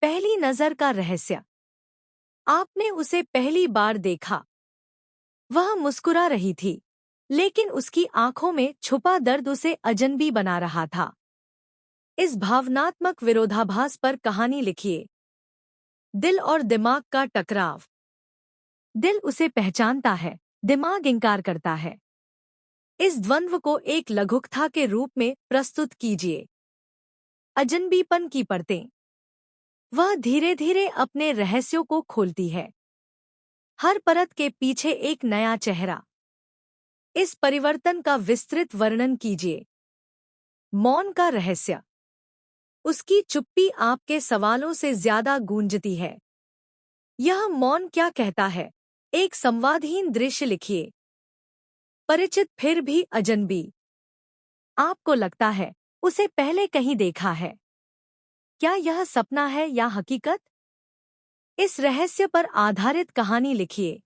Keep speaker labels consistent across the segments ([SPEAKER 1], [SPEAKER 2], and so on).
[SPEAKER 1] पहली नजर का रहस्य। आपने उसे पहली बार देखा। वह मुस्कुरा रही थी, लेकिन उसकी आंखों में छुपा दर्द उसे अजनबी बना रहा था। इस भावनात्मक विरोधाभास पर कहानी लिखिए। दिल और दिमाग का टकराव। दिल उसे पहचानता है, दिमाग इंकार करता है। इस द्वंद्व को एक लघुकथा के रूप में प्रस्तुत कीजिए। अजनबीपन की परतें। वह धीरे धीरे अपने रहस्यों को खोलती है। हर परत के पीछे एक नया चेहरा। इस परिवर्तन का विस्तृत वर्णन कीजिए। मौन का रहस्य। उसकी चुप्पी आपके सवालों से ज्यादा गूंजती है। यह मौन क्या कहता है? एक संवादहीन दृश्य लिखिए। परिचित फिर भी अजनबी। आपको लगता है उसे पहले कहीं देखा है। क्या यह सपना है या हकीकत? इस रहस्य पर आधारित कहानी लिखिए।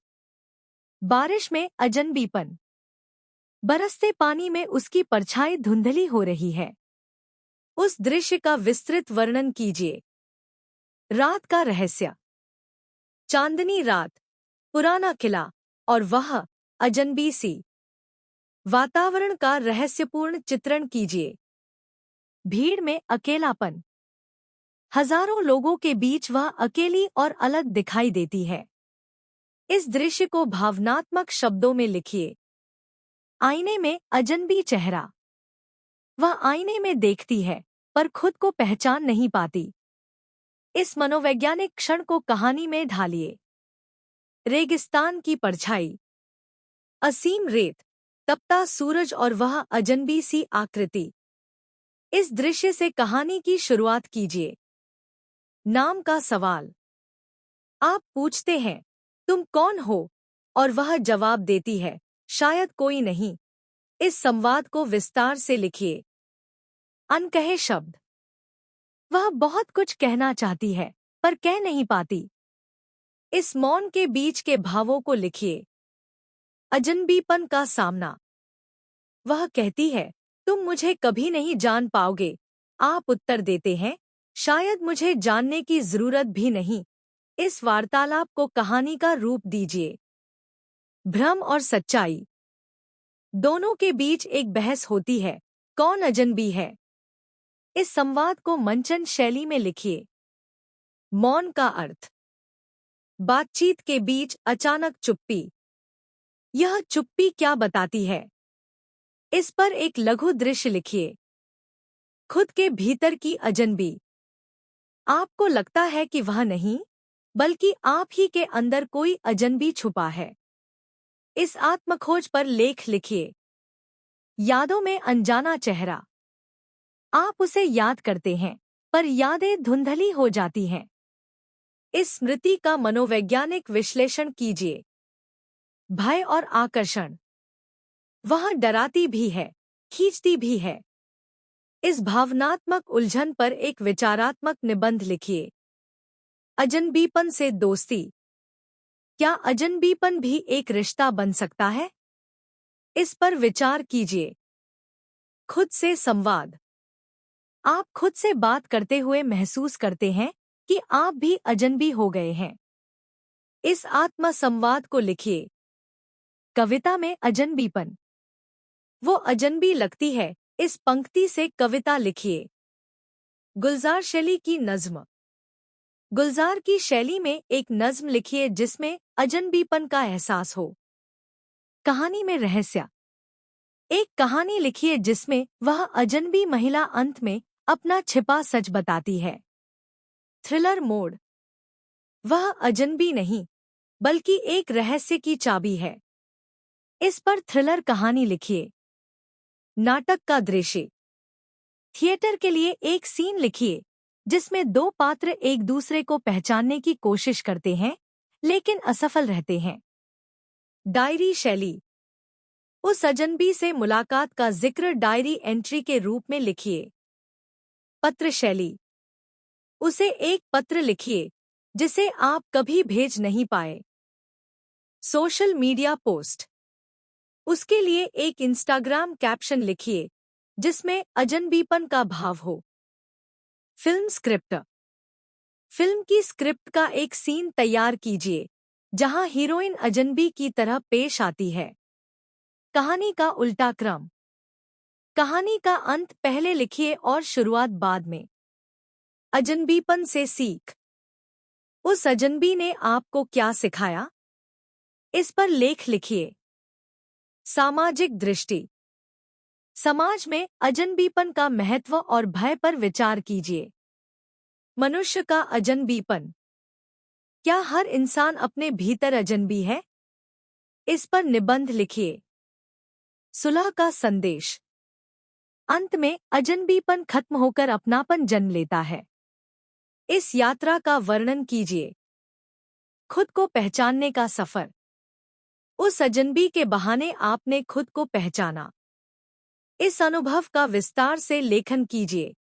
[SPEAKER 1] बारिश में अजनबीपन। बरसते पानी में उसकी परछाई धुंधली हो रही है। उस दृश्य का विस्तृत वर्णन कीजिए। रात का रहस्य। चांदनी रात, पुराना किला और वह अजनबी सी। वातावरण का रहस्यपूर्ण चित्रण कीजिए। भीड़ में अकेलापन। हजारों लोगों के बीच वह अकेली और अलग दिखाई देती है। इस दृश्य को भावनात्मक शब्दों में लिखिए। आईने में अजनबी चेहरा। वह आईने में देखती है, पर खुद को पहचान नहीं पाती। इस मनोवैज्ञानिक क्षण को कहानी में ढालिए। रेगिस्तान की परछाई। असीम रेत, तपता सूरज और वह अजनबी सी आकृति। इस दृश्य से कहानी की शुरुआत कीजिए। नाम का सवाल। आप पूछते हैं, तुम कौन हो? और वह जवाब देती है, शायद कोई नहीं। इस संवाद को विस्तार से लिखिए। अनकहे शब्द। वह बहुत कुछ कहना चाहती है, पर कह नहीं पाती। इस मौन के बीच के भावों को लिखिए। अजनबीपन का सामना। वह कहती है, तुम मुझे कभी नहीं जान पाओगे। आप उत्तर देते हैं, शायद मुझे जानने की जरूरत भी नहीं। इस वार्तालाप को कहानी का रूप दीजिए। भ्रम और सच्चाई। दोनों के बीच एक बहस होती है, कौन अजनबी है? इस संवाद को मंचन शैली में लिखिए। मौन का अर्थ। बातचीत के बीच अचानक चुप्पी। यह चुप्पी क्या बताती है? इस पर एक लघु दृश्य लिखिए। खुद के भीतर की अजनबी। आपको लगता है कि वह नहीं, बल्कि आप ही के अंदर कोई अजनबी छुपा है। इस आत्मखोज पर लेख लिखिए। यादों में अनजाना चेहरा। आप उसे याद करते हैं, पर यादें धुंधली हो जाती हैं। इस स्मृति का मनोवैज्ञानिक विश्लेषण कीजिए। भय और आकर्षण। वह डराती भी है, खींचती भी है। इस भावनात्मक उलझन पर एक विचारात्मक निबंध लिखिए। अजनबीपन से दोस्ती। क्या अजनबीपन भी एक रिश्ता बन सकता है? इस पर विचार कीजिए। खुद से संवाद। आप खुद से बात करते हुए महसूस करते हैं कि आप भी अजनबी हो गए हैं। इस आत्म संवाद को लिखिए। कविता में अजनबीपन। वो अजनबी लगती है। इस पंक्ति से कविता लिखिए। गुलजार शैली की नज्म। गुलजार की शैली में एक नज्म लिखिए जिसमें अजनबीपन का एहसास हो। कहानी में रहस्य। एक कहानी लिखिए जिसमें वह अजनबी महिला अंत में अपना छिपा सच बताती है। Thriller mode. वह अजनबी नहीं, बल्कि एक रहस्य की चाबी है। इस पर थ्रिलर कहानी लिखिए। नाटक का दृश्य। थिएटर के लिए एक सीन लिखिए जिसमें दो पात्र एक दूसरे को पहचानने की कोशिश करते हैं, लेकिन असफल रहते हैं। डायरी शैली। उस अजनबी से मुलाकात का जिक्र डायरी एंट्री के रूप में लिखिए। पत्र शैली। उसे एक पत्र लिखिए जिसे आप कभी भेज नहीं पाए। Social media post. उसके लिए एक इंस्टाग्राम कैप्शन लिखिए जिसमें अजनबीपन का भाव हो। Film script. फिल्म की स्क्रिप्ट का एक सीन तैयार कीजिए जहां हीरोइन अजनबी की तरह पेश आती है। कहानी का उल्टा क्रम। कहानी का अंत पहले लिखिए और शुरुआत बाद में। अजनबीपन से सीख। उस अजनबी ने आपको क्या सिखाया? इस पर लेख लिखिए। सामाजिक दृष्टि। समाज में अजनबीपन का महत्व और भय पर विचार कीजिए। मनुष्य का अजनबीपन। क्या हर इंसान अपने भीतर अजनबी है? इस पर निबंध लिखिए। सुलह का संदेश। अंत में अजनबीपन खत्म होकर अपनापन जन्म लेता है। इस यात्रा का वर्णन कीजिए। खुद को पहचानने का सफर। उस अजनबी के बहाने आपने खुद को पहचाना। इस अनुभव का विस्तार से लेखन कीजिए।